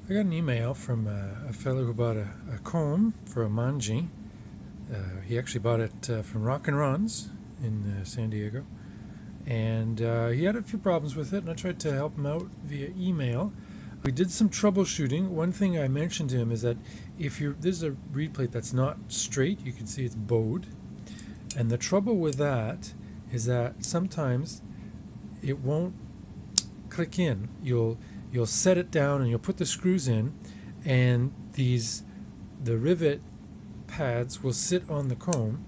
I got an email from a fellow who bought a comb for a manji. He actually bought it from Rockin Ron's in San Diego. And he had a few problems with it, and I tried to help him out via email. We did some troubleshooting. One thing I mentioned to him is that if you're this is a reed plate that's not straight, you can see it's bowed. And the trouble with that is that sometimes it won't click in. You'll set it down and you'll put the screws in, and the rivet pads will sit on the comb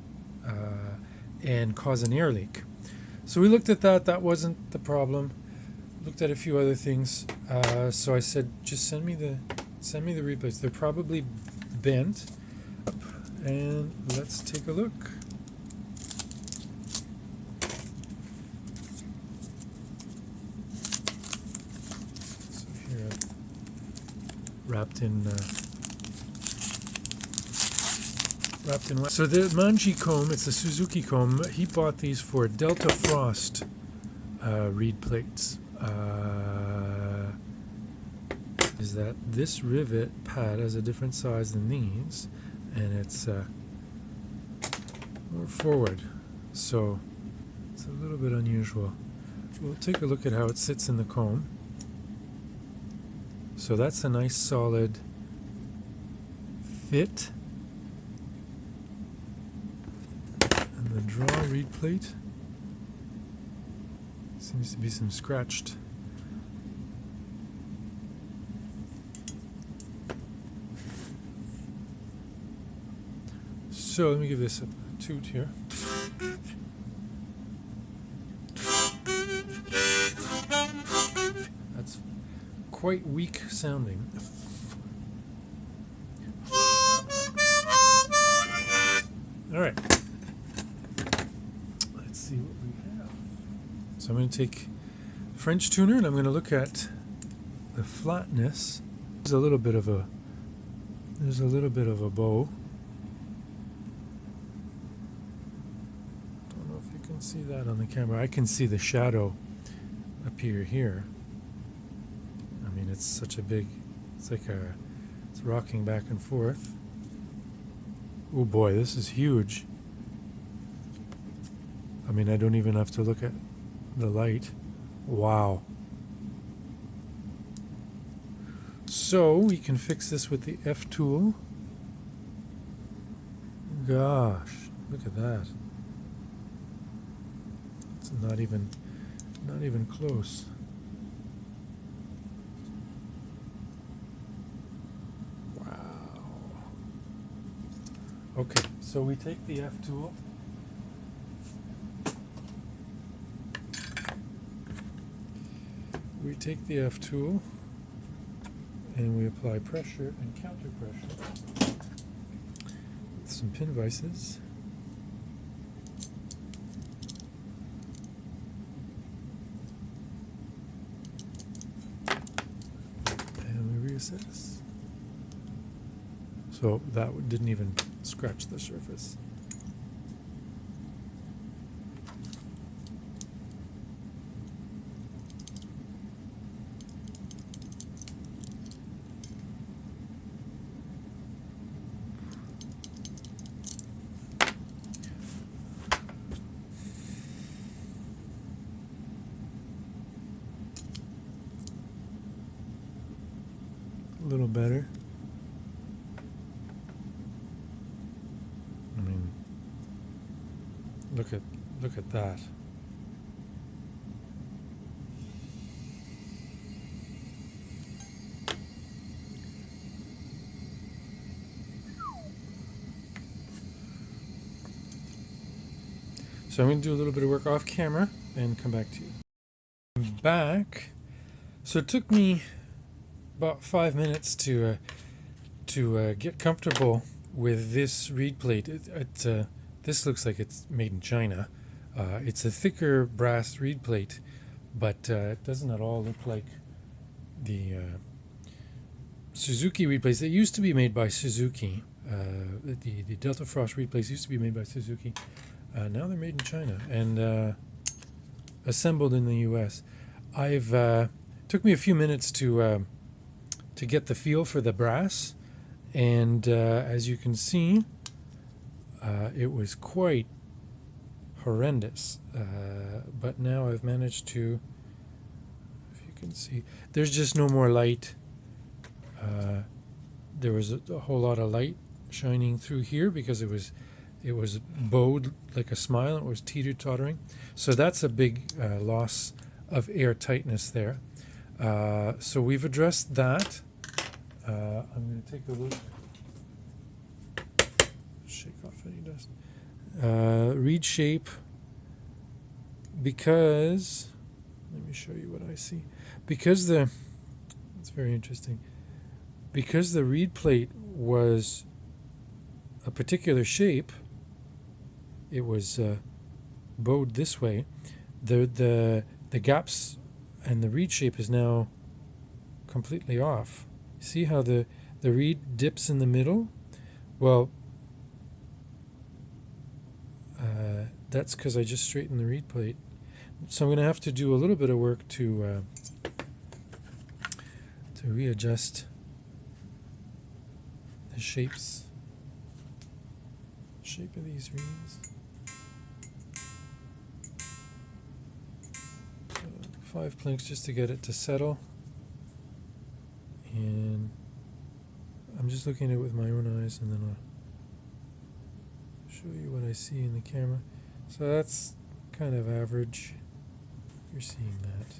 and cause an air leak. So we looked at that. That wasn't the problem. Looked at a few other things. So I said, just send me the reed plates. They're probably bent. And let's take a look. So here, wrapped in. So the Manji comb, it's a Suzuki comb. He bought these for Delta Frost reed plates. Is that this rivet pad has a different size than these, and it's more forward, so it's a little bit unusual. We'll take a look at how it sits in the comb. So that's a nice solid fit. And the draw reed plate seems to be some scratched. So let me give this a toot here. That's quite weak sounding. All right. Let's see what we have. So I'm going to take French tuner and I'm going to look at the flatness. There's a little bit of a bow. Don't know if you can see that on the camera. I can see the shadow appear here. I mean, it's such a big, it's rocking back and forth. Oh boy, this is huge. I mean, I don't even have to look at the light. Wow. So we can fix this with the F tool. Gosh, look at that. It's not even close. Wow. Okay, so we take the F tool. We take the F tool and we apply pressure and counter pressure with some pin vices. And we reassess. So that didn't even scratch the surface. A little better. I mean, look at that. So I'm going to do a little bit of work off camera and come back to you. I'm back. So it took me about 5 minutes to get comfortable with this reed plate. This looks like it's made in China. It's a thicker brass reed plate, but it doesn't at all look like the Suzuki reed plates. They used to be made by Suzuki. The Delta Frost reed plates used to be made by Suzuki. Now they're made in China and assembled in the U.S. Took me a few minutes to to get the feel for the brass. And as you can see, it was quite horrendous. But now I've managed to, if you can see, there's just no more light. There was a whole lot of light shining through here because it was bowed like a smile. It was teeter-tottering. So that's a big loss of air tightness there. So we've addressed that. I'm going to take a look. Shake off any dust. Reed shape, because let me show you what I see. Because it's very interesting. Because the reed plate was a particular shape, it was bowed this way. The gaps and the reed shape is now completely off. See how the reed dips in the middle? Well, that's because I just straightened the reed plate. So I'm going to have to do a little bit of work to readjust the shape of these reeds. 5 planks just to get it to settle. And I'm just looking at it with my own eyes, and then I'll show you what I see in the camera. So that's kind of average. You're seeing that.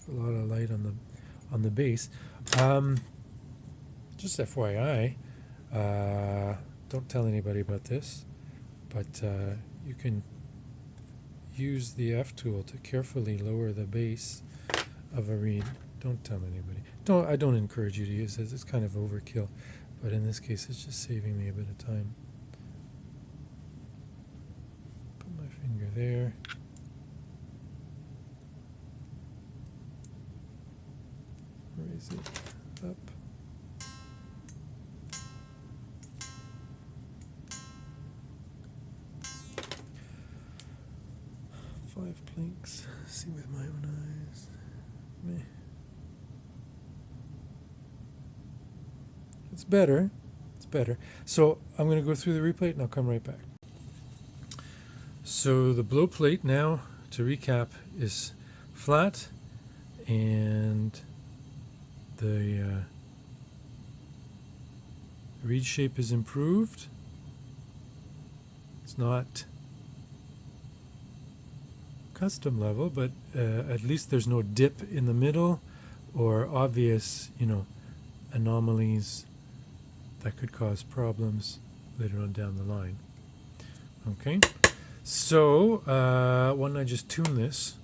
A lot of light on the base. Just FYI, don't tell anybody about this, but you can use the F tool to carefully lower the base of a reed. Don't tell anybody. I don't encourage you to use this. It's kind of overkill, but in this case, it's just saving me a bit of time. Put my finger there. Raise it up. Five planks. See with my own eyes. Meh. It's better. It's better. So I'm going to go through the replate and I'll come right back. So the blow plate now, to recap, is flat, and the reed shape is improved. It's not custom level, but at least there's no dip in the middle or obvious, anomalies that could cause problems later on down the line. Okay, so why don't I just tune this?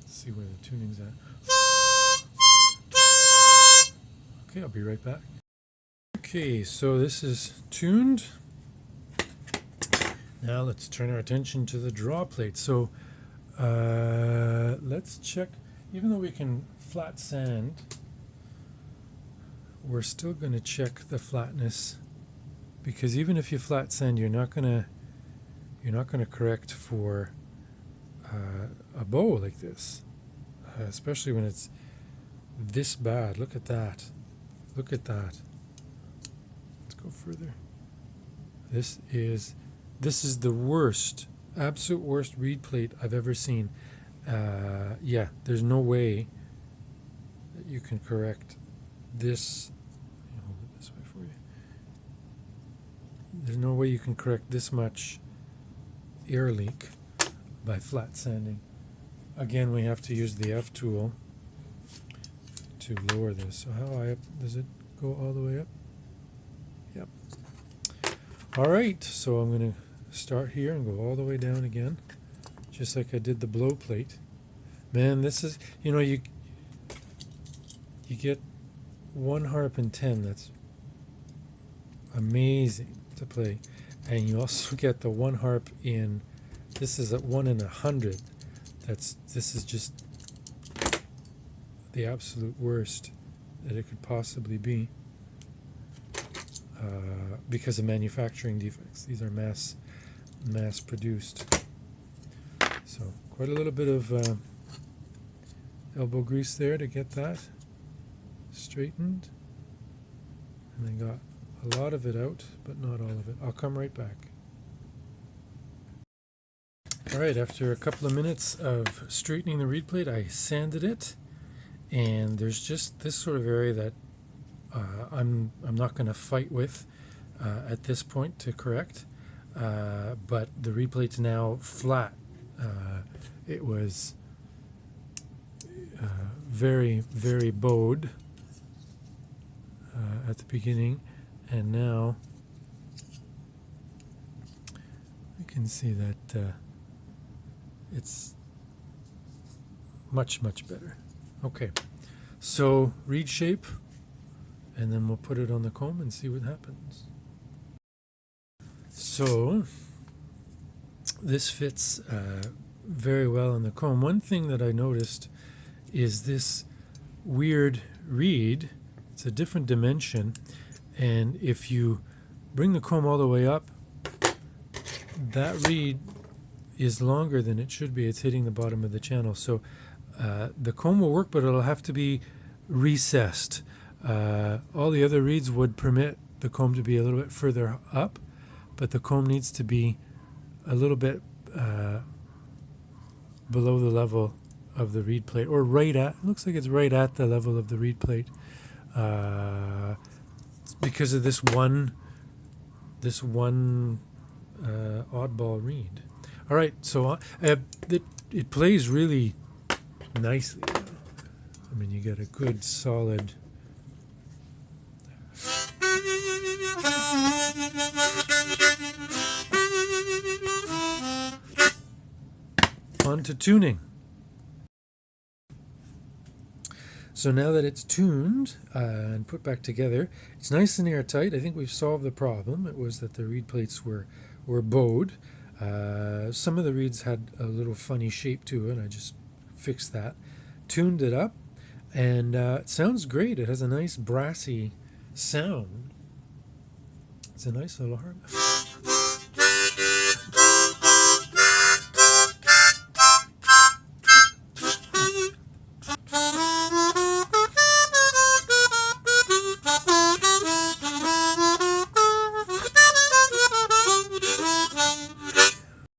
Let's see where the tuning's at. Okay, I'll be right back. Okay, so this is tuned. Now let's turn our attention to the draw plate. So let's check. Even though we can flat sand, we're still going to check the flatness, because even if you flat sand, you're not going to correct for a bow like this, especially when it's this bad. Look at that. Look at that. Let's go further. This is the worst, absolute worst reed plate I've ever seen. Yeah, there's no way that you can correct this. Let me hold it this way for you. There's no way you can correct this much air leak by flat sanding. Again, we have to use the F tool to lower this. So how high up does it go? All the way up? Yep. All right, so I'm going to start here and go all the way down again, just like I did the blow plate. Man, this is, you get one harp in 10. That's amazing to play. And you also get the one harp in, this is at 1 in 100. This is just the absolute worst that it could possibly be, because of manufacturing defects. These are mass produced. So quite a little bit of elbow grease there to get that straightened. And I got a lot of it out, but not all of it. I'll come right back. Alright, after a couple of minutes of straightening the reed plate, I sanded it, and there's just this sort of area that I'm not going to fight with at this point to correct, but the reed plate's now flat. It was very, very bowed at the beginning, and now you can see that it's much, much better. Okay, so reed shape, and then we'll put it on the comb and see what happens. So this fits very well on the comb. One thing that I noticed is this weird reed. It's a different dimension, and if you bring the comb all the way up, that reed is longer than it should be. It's hitting the bottom of the channel. So the comb will work, but it'll have to be recessed. All the other reeds would permit the comb to be a little bit further up, but the comb needs to be a little bit below the level of the reed plate, or right at, looks like it's right at the level of the reed plate, because of this one oddball reed. All right, so it plays really nicely. I mean, you get a good solid. On to tuning. So now that it's tuned and put back together, it's nice and airtight. I think we've solved the problem. It was that the reed plates were bowed. Some of the reeds had a little funny shape to it. I just fixed that, tuned it up, and it sounds great. It has a nice brassy sound. It's a nice little harp.